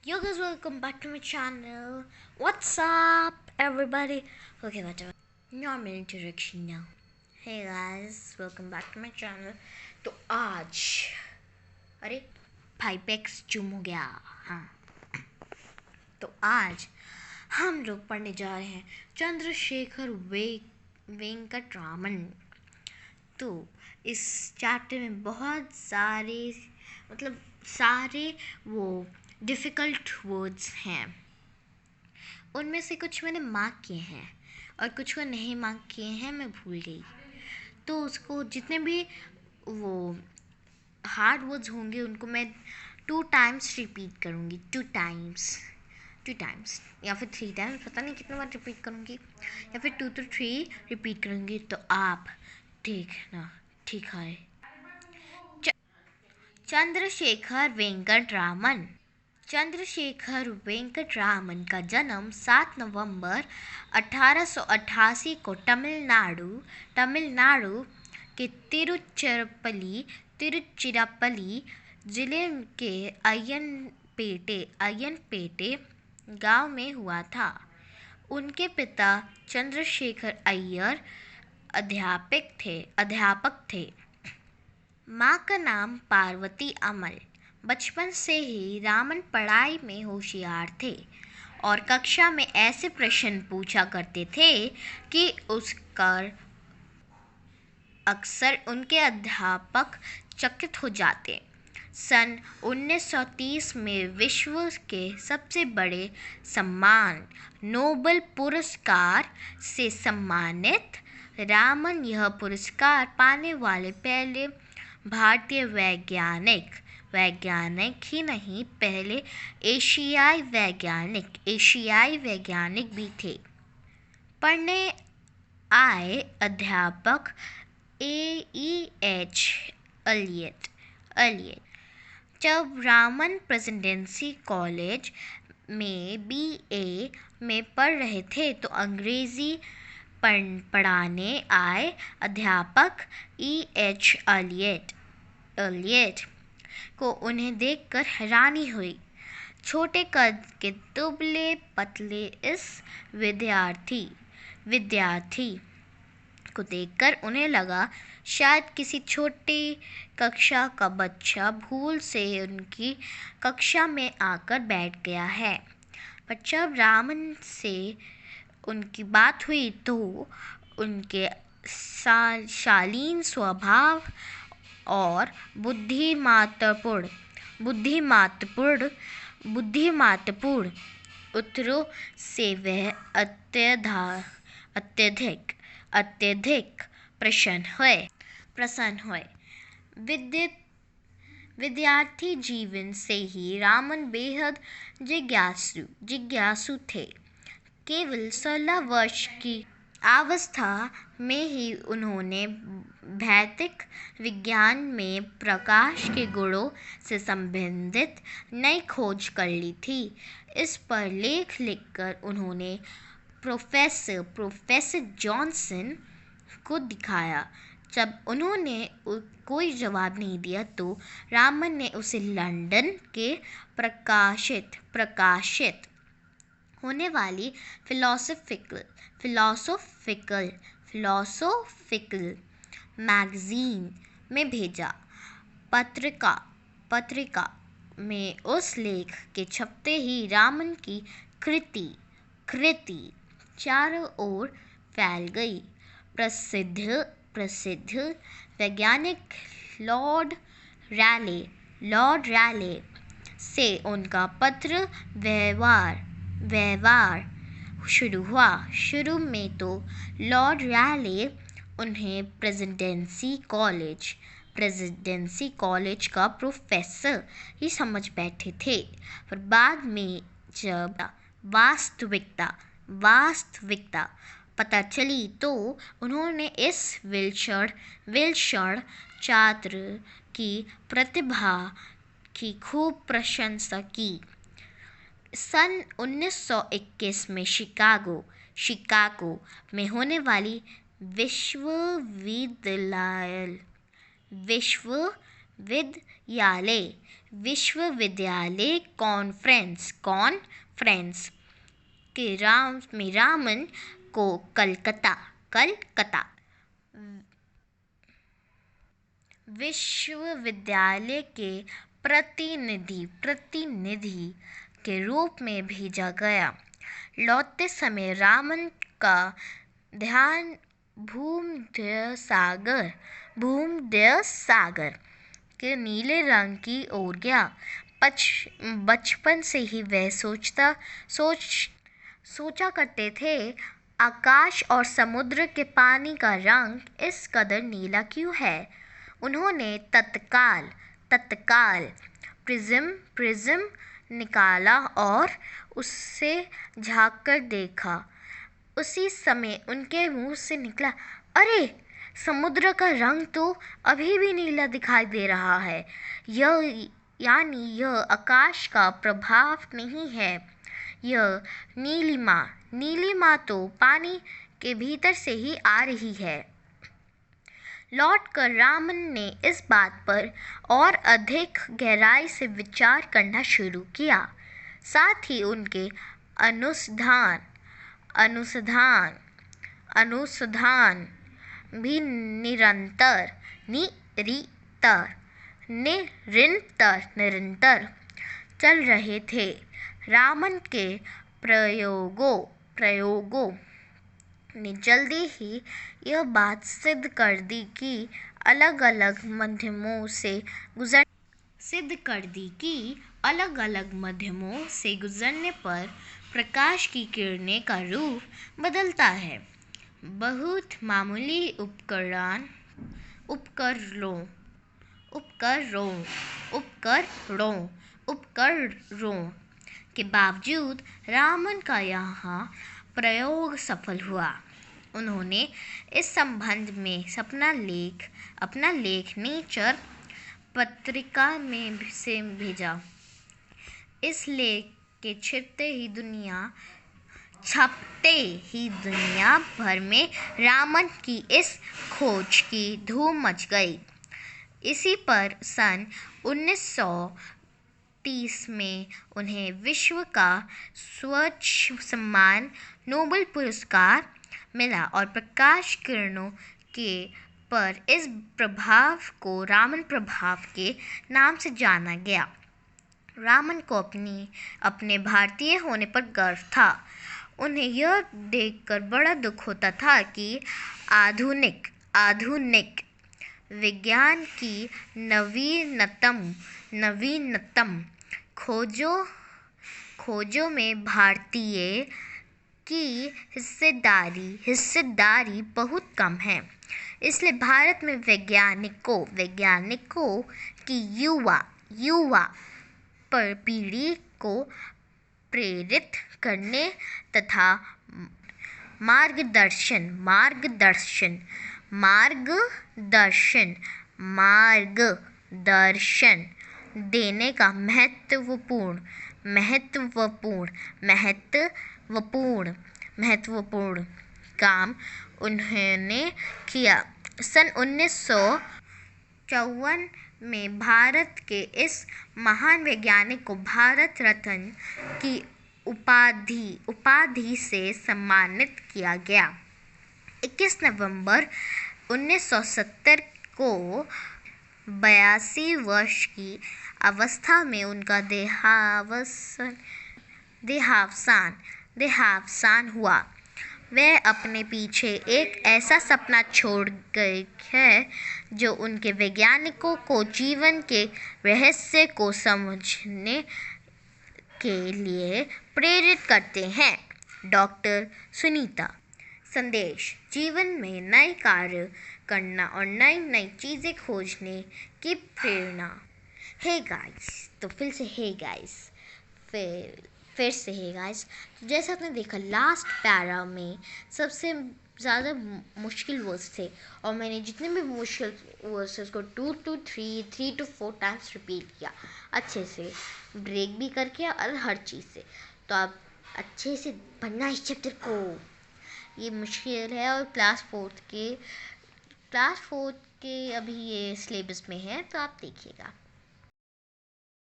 Yo guys, welcome back to my channel. What's up, everybody? Okay, whatever. Normal introduction now. Hey guys, welcome back to my channel. तो आज अरे 5x zoom हो गया. हाँ, तो आज हम लोग पढ़ने जा रहे हैं चंद्रशेखर वेंकट रामन. तो इस चैप्टर में बहुत सारे वो डिफ़िकल्ट वर्ड्स हैं. उनमें से कुछ मैंने मार्क किए हैं और कुछ को नहीं मार्क किए हैं, मैं भूल गई. तो उसको जितने भी वो हार्ड वर्ड्स होंगे उनको मैं 2 टाइम्स रिपीट करूँगी. 2 टाइम्स या फिर 3 टाइम्स, पता नहीं कितने बार रिपीट करूँगी, या फिर 2 to 3 रिपीट करूँगी. तो आप ठीक है. चंद्रशेखर वेंकट रामन का जन्म 7 नवंबर 1888 को तमिलनाडु के तिरुचिरापल्ली जिले के अय्यनपेटे गांव में हुआ था. उनके पिता चंद्रशेखर अय्यर अध्यापक थे. माँ का नाम पार्वती अमल. बचपन से ही रामन पढ़ाई में होशियार थे और कक्षा में ऐसे प्रश्न पूछा करते थे कि उसका अक्सर उनके अध्यापक चकित हो जाते. सन 1930 में विश्व के सबसे बड़े सम्मान नोबेल पुरस्कार से सम्मानित रामन यह पुरस्कार पाने वाले पहले भारतीय वैज्ञानिक ही नहीं, पहले एशियाई वैज्ञानिक भी थे. पढ़ने आए अध्यापक AEH एलियट. जब रामन प्रेसिडेंसी कॉलेज में BA में पढ़ रहे थे तो अंग्रेजी पढ़ाने आए अध्यापक EH एलियट को उन्हें देखकर हैरानी हुई. छोटे कद के दुबले पतले इस विद्यार्थी को देखकर उन्हें लगा शायद किसी छोटी कक्षा का बच्चा भूल से उनकी कक्षा में आकर बैठ गया है. पर जब रामन से उनकी बात हुई तो उनके शालीन स्वभाव और बुद्धिमातपूर्ण उत्तरों से वह अत्यधिक प्रसन्न हुए. विद्यार्थी जीवन से ही रामन बेहद जिज्ञासु थे. केवल 16 वर्ष की अवस्था में ही उन्होंने भौतिक विज्ञान में प्रकाश के गुणों से संबंधित नई खोज कर ली थी. इस पर लेख लिखकर उन्होंने प्रोफेसर जॉनसन को दिखाया. जब उन्होंने कोई जवाब नहीं दिया तो रामन ने उसे लंदन के प्रकाशित होने वाली फिलोसॉफिकल मैगजीन में भेजा. पत्रिका में उस लेख के छपते ही रामन की कृति चारों ओर फैल गई. प्रसिद्ध वैज्ञानिक लॉर्ड रैले से उनका पत्र व्यवहार शुरू हुआ. शुरू में तो लॉर्ड रैले उन्हें प्रेसिडेंसी कॉलेज का प्रोफेसर ही समझ बैठे थे, पर बाद में जब वास्तविकता पता चली तो उन्होंने इस विलक्षण छात्र की प्रतिभा की खूब प्रशंसा की. सन 1921 में शिकागो में होने वाली विद्यालय विश्वविद्यालय कॉन्फ्रेंस के रामन को कलकत्ता विश्वविद्यालय के प्रतिनिधि के रूप में भेजा गया। लौटते समय रामन का ध्यान भूमध्य सागर के नीले रंग की ओर गया। बचपन से ही वह सोचा करते थे, आकाश और समुद्र के पानी का रंग इस कदर नीला क्यों है। उन्होंने तत्काल प्रिज्म निकाला और उससे झांककर देखा। उसी समय उनके मुंह से निकला, अरे, समुद्र का रंग तो अभी भी नीला दिखाई दे रहा है। यह आकाश का प्रभाव नहीं है, यह नीलिमा तो पानी के भीतर से ही आ रही है। लौटकर रामन ने इस बात पर और अधिक गहराई से विचार करना शुरू किया। साथ ही उनके अनुसंधान भी निरंतर चल रहे थे। रामन के प्रयोगों ने जल्दी ही यह बात सिद्ध कर दी कि अलग-अलग माध्यमों से गुजरने पर प्रकाश की किरणें का रूप बदलता है। बहुत मामूली उपकरणों के बावजूद रामन का यहाँ प्रयोग सफल हुआ। उन्होंने इस संबंध में अपना लेख नेचर पत्रिका में से भेजा। इस लेख के छपते ही दुनिया भर में रामन की इस खोज की धूम मच गई। इसी पर सन 1930 में उन्हें विश्व का सर्वोच्च सम्मान नोबेल पुरस्कार मिला और प्रकाश किरणों पर इस प्रभाव को रामन प्रभाव के नाम से जाना गया। रामन को अपने भारतीय होने पर गर्व था। उन्हें यह देखकर बड़ा दुख होता था कि आधुनिक विज्ञान की नवीनतम खोजों में भारतीय की हिस्सेदारी बहुत कम है। इसलिए भारत में वैज्ञानिकों की युवा पीढ़ी को प्रेरित करने तथा मार्गदर्शन देने का महत्वपूर्ण काम उन्होंने किया। सन 1954 में भारत के इस महान वैज्ञानिक को भारत रत्न की उपाधि से सम्मानित किया गया। 21 नवंबर 1970 को 82 वर्ष की अवस्था में उनका देहावसान हुआ। वह अपने पीछे एक ऐसा सपना छोड़ गए हैं जो उनके वैज्ञानिकों को जीवन के रहस्य को समझने के लिए प्रेरित करते हैं। डॉक्टर सुनीता। संदेश: जीवन में नए कार्य करना और नई चीज़ें खोजने की प्रेरणा। हे गाइस, तो फिर से हे गाइस, जैसा आपने देखा लास्ट पैरा में सबसे ज़्यादा मुश्किल वर्ड्स थे और मैंने जितने भी मुश्किल वर्ड्स थे उसको 2 to 3 to 4 टाइम्स रिपीट किया, अच्छे से ब्रेक भी करके और हर चीज़ से। तो आप अच्छे से पढ़ना इस चैप्टर को, ये मुश्किल है। और क्लास फोर्थ आपके अभी ये सिलेबस में है, तो आप देखिएगा।